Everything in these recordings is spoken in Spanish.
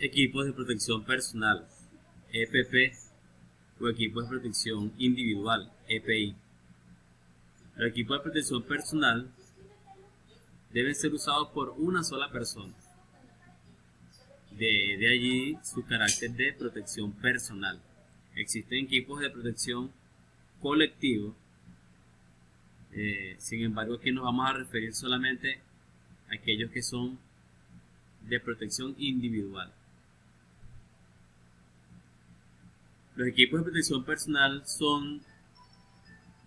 Equipos de protección personal, EPP, o equipos de protección individual, EPI. Los equipos de protección personal deben ser usados por una sola persona. De allí su carácter de protección personal. Existen equipos de protección colectivo, sin embargo aquí nos vamos a referir solamente a aquellos que son de protección individual. Los equipos de protección personal son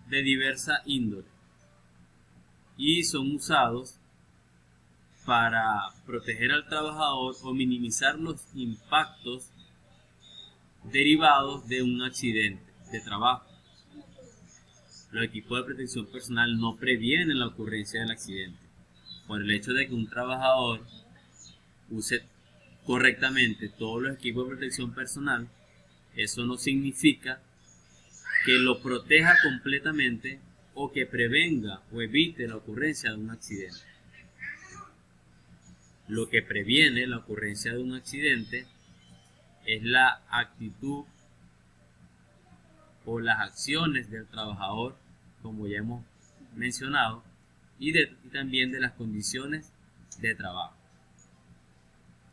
de diversa índole y son usados para proteger al trabajador o minimizar los impactos derivados de un accidente de trabajo. Los equipos de protección personal no previenen la ocurrencia del accidente. Por el hecho de que un trabajador use correctamente todos los equipos de protección personal, eso no significa que lo proteja completamente o que prevenga o evite la ocurrencia de un accidente. Lo que previene la ocurrencia de un accidente es la actitud o las acciones del trabajador, como ya hemos mencionado, y también de las condiciones de trabajo.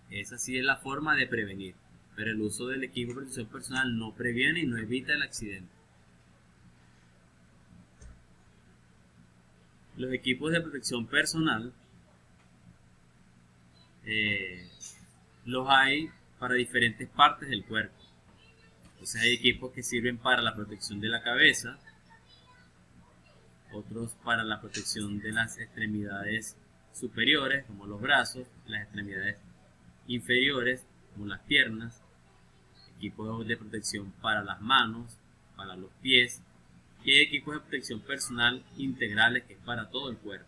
Esa sí es la forma de prevenir, pero el uso del equipo de protección personal no previene y no evita el accidente. Los equipos de protección personal los hay para diferentes partes del cuerpo. Entonces hay equipos que sirven para la protección de la cabeza, otros para la protección de las extremidades superiores, como los brazos, las extremidades inferiores, como las piernas, equipos de protección para las manos, para los pies, y hay equipos de protección personal integrales que es para todo el cuerpo.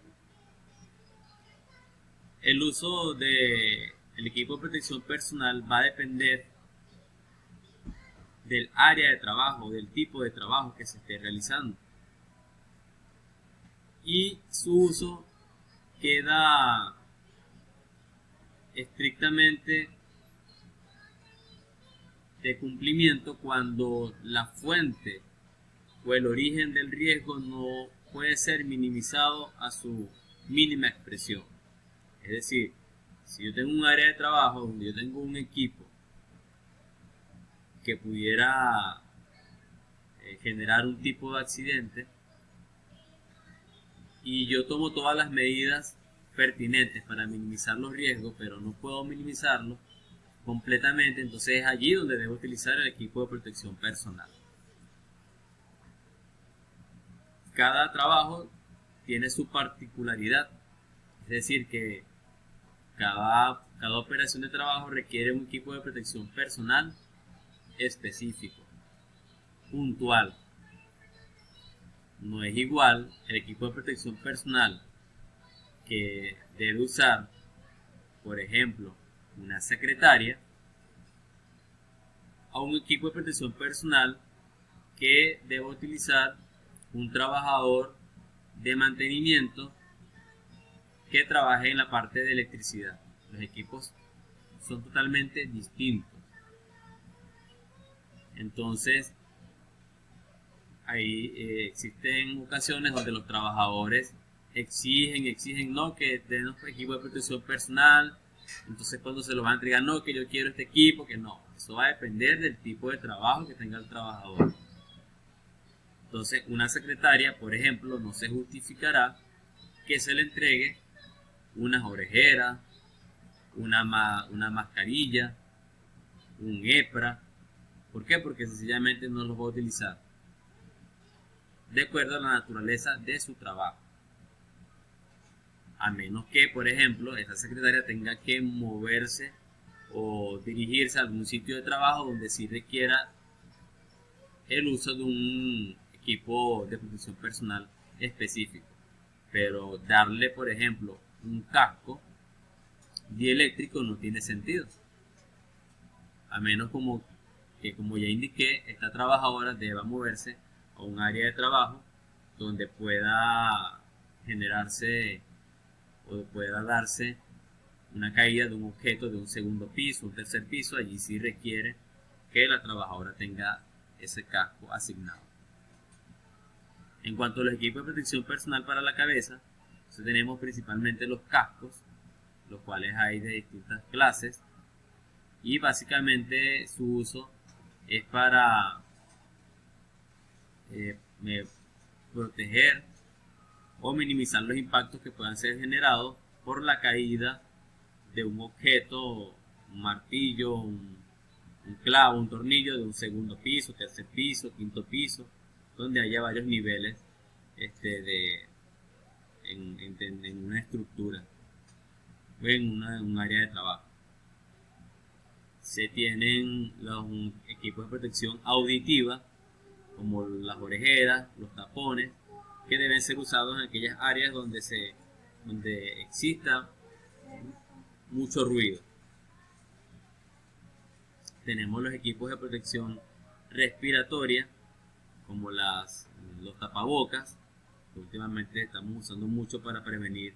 El uso del equipo de protección personal va a depender del área de trabajo, del tipo de trabajo que se esté realizando. Y su uso queda estrictamente de cumplimiento cuando la fuente o el origen del riesgo no puede ser minimizado a su mínima expresión. Es decir, si yo tengo un área de trabajo donde yo tengo un equipo que pudiera generar un tipo de accidente y yo tomo todas las medidas pertinentes para minimizar los riesgos, pero no puedo minimizarlos completamente, entonces es allí donde debo utilizar el equipo de protección personal. Cada trabajo tiene su particularidad, es decir que cada operación de trabajo requiere un equipo de protección personal específico, puntual. No es igual el equipo de protección personal que debe usar, por ejemplo, una secretaria, a un equipo de protección personal que debe utilizar un trabajador de mantenimiento que trabaje en la parte de electricidad. Los equipos son totalmente distintos. Entonces, ahí existen ocasiones donde los trabajadores exigen no que den un equipo de protección personal. Entonces cuando se los van a entregar, no, que yo quiero este equipo, que no. Eso va a depender del tipo de trabajo que tenga el trabajador. Entonces una secretaria, por ejemplo, no se justificará que se le entregue unas orejeras, una mascarilla, un EPRA. ¿Por qué? Porque sencillamente no los va a utilizar de acuerdo a la naturaleza de su trabajo. A menos que, por ejemplo, esa secretaria tenga que moverse o dirigirse a algún sitio de trabajo donde sí requiera el uso de un equipo de protección personal específico. Pero darle, por ejemplo, un casco dieléctrico no tiene sentido. A menos que, como ya indiqué, esta trabajadora deba moverse a un área de trabajo donde pueda generarse o pueda darse una caída de un objeto de un segundo piso, un tercer piso, allí sí requiere que la trabajadora tenga ese casco asignado. En cuanto a los equipos de protección personal para la cabeza, tenemos principalmente los cascos, los cuales hay de distintas clases, y básicamente su uso es para proteger o minimizar los impactos que puedan ser generados por la caída de un objeto, un martillo, un clavo, un tornillo de un segundo piso, tercer piso, quinto piso, donde haya varios niveles en una estructura o en un área de trabajo. Se tienen los equipos de protección auditiva, como las orejeras, los tapones, que deben ser usados en aquellas áreas donde exista mucho ruido. Tenemos los equipos de protección respiratoria, como los tapabocas, que últimamente estamos usando mucho para prevenir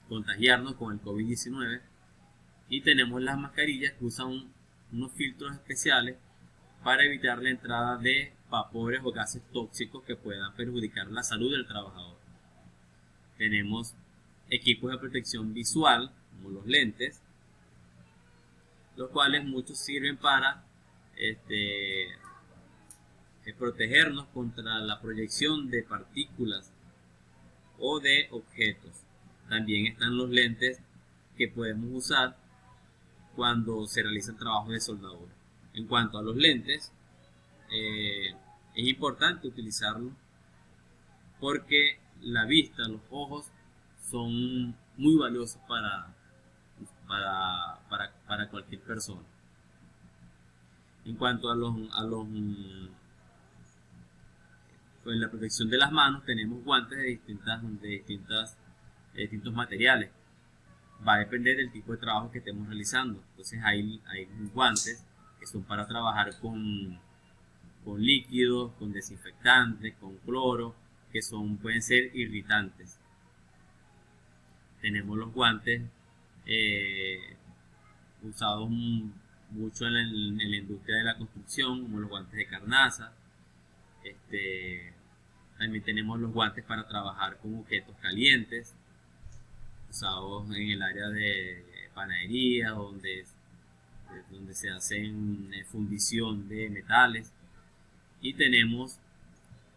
contagiarnos con el COVID-19. Y tenemos las mascarillas que usan unos filtros especiales para evitar la entrada de vapores o gases tóxicos que puedan perjudicar la salud del trabajador. Tenemos equipos de protección visual, como los lentes, los cuales muchos sirven para protegernos contra la proyección de partículas o de objetos. También están los lentes que podemos usar cuando se realizan trabajos de soldadura. En cuanto a los lentes, es importante utilizarlos porque la vista, los ojos son muy valiosos para cualquier persona. En cuanto a pues la protección de las manos, tenemos guantes de distintos materiales. Va a depender del tipo de trabajo que estemos realizando. Entonces hay guantes que son para trabajar con líquidos, con desinfectantes, con cloro, que pueden ser irritantes. Tenemos los guantes usados mucho en la industria de la construcción, como los guantes de carnaza. También tenemos los guantes para trabajar con objetos calientes, usados en el área de panadería, donde se hacen fundición de metales. Y tenemos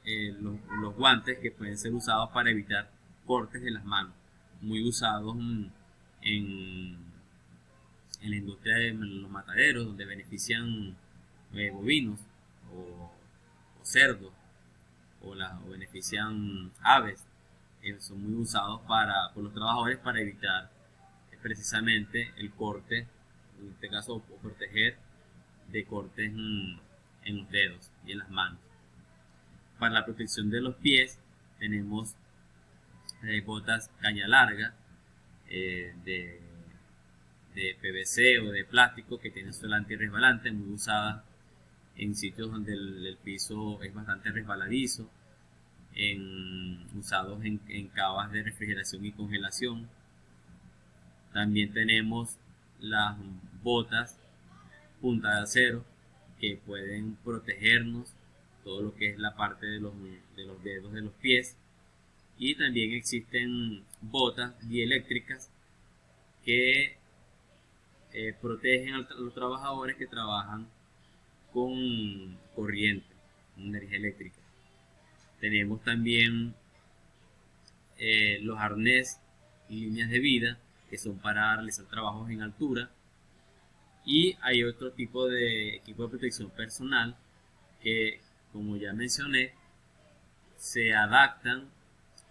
los guantes que pueden ser usados para evitar cortes de las manos, muy usados en la industria de los mataderos, donde benefician bovinos o cerdos o benefician aves. Son muy usados por los trabajadores para evitar precisamente el corte, en este caso, o proteger de cortes en los dedos y en las manos. Para la protección de los pies tenemos botas caña larga de PVC o de plástico que tienen suela antirresbalante, muy usadas en sitios donde el piso es bastante resbaladizo, usados en cavas de refrigeración y congelación. También tenemos las botas punta de acero que pueden protegernos todo lo que es la parte de los dedos de los pies. Y también existen botas dieléctricas que protegen a los trabajadores que trabajan con corriente, con energía eléctrica. Tenemos también los arnés y líneas de vida, que son para realizar trabajos en altura. Y hay otro tipo de equipo de protección personal que, como ya mencioné, se adaptan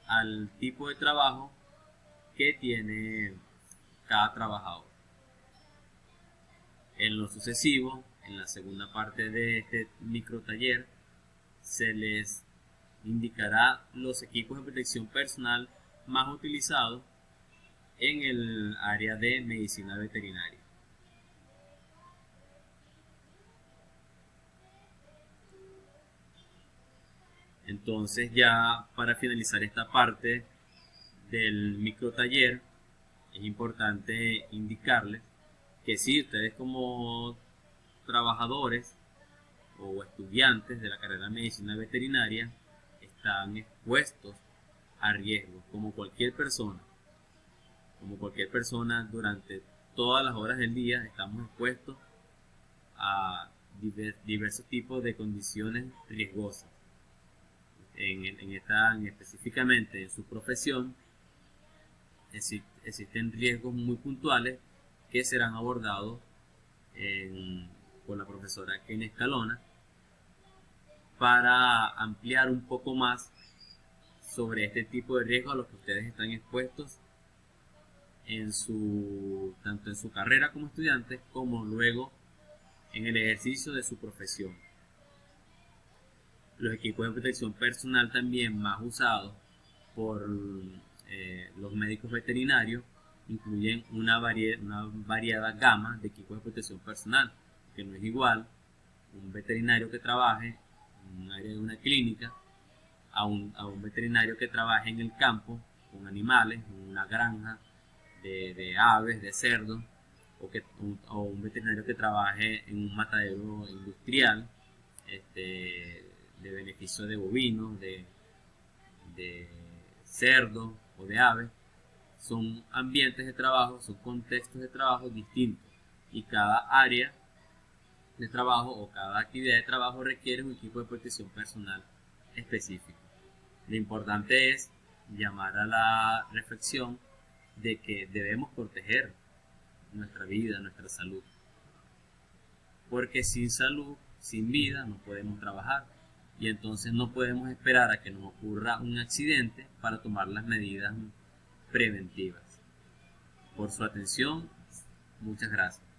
al tipo de trabajo que tiene cada trabajador. En lo sucesivo, en la segunda parte de este micro taller, se les indicará los equipos de protección personal más utilizados en el área de medicina veterinaria. Entonces, ya para finalizar esta parte del microtaller, es importante indicarles que si ustedes como trabajadores o estudiantes de la carrera de medicina veterinaria están expuestos a riesgos, como cualquier persona durante todas las horas del día estamos expuestos a diversos tipos de condiciones riesgosas. Específicamente en su profesión existen riesgos muy puntuales que serán abordados por la profesora Kenia Escalona para ampliar un poco más sobre este tipo de riesgos a los que ustedes están expuestos tanto en su carrera como estudiantes como luego en el ejercicio de su profesión. Los equipos de protección personal también más usados por los médicos veterinarios incluyen una variada gama de equipos de protección personal, que no es igual un veterinario que trabaje en un área de una clínica a un veterinario que trabaje en el campo con animales, en una granja de aves, de cerdos, o un veterinario que trabaje en un matadero industrial de beneficio de bovinos, de cerdos o de aves. Son ambientes de trabajo, son contextos de trabajo distintos y cada área de trabajo o cada actividad de trabajo requiere un equipo de protección personal específico. Lo importante es llamar a la reflexión de que debemos proteger nuestra vida, nuestra salud, porque sin salud, sin vida, no podemos trabajar y entonces no podemos esperar a que nos ocurra un accidente para tomar las medidas preventivas. Por su atención, muchas gracias.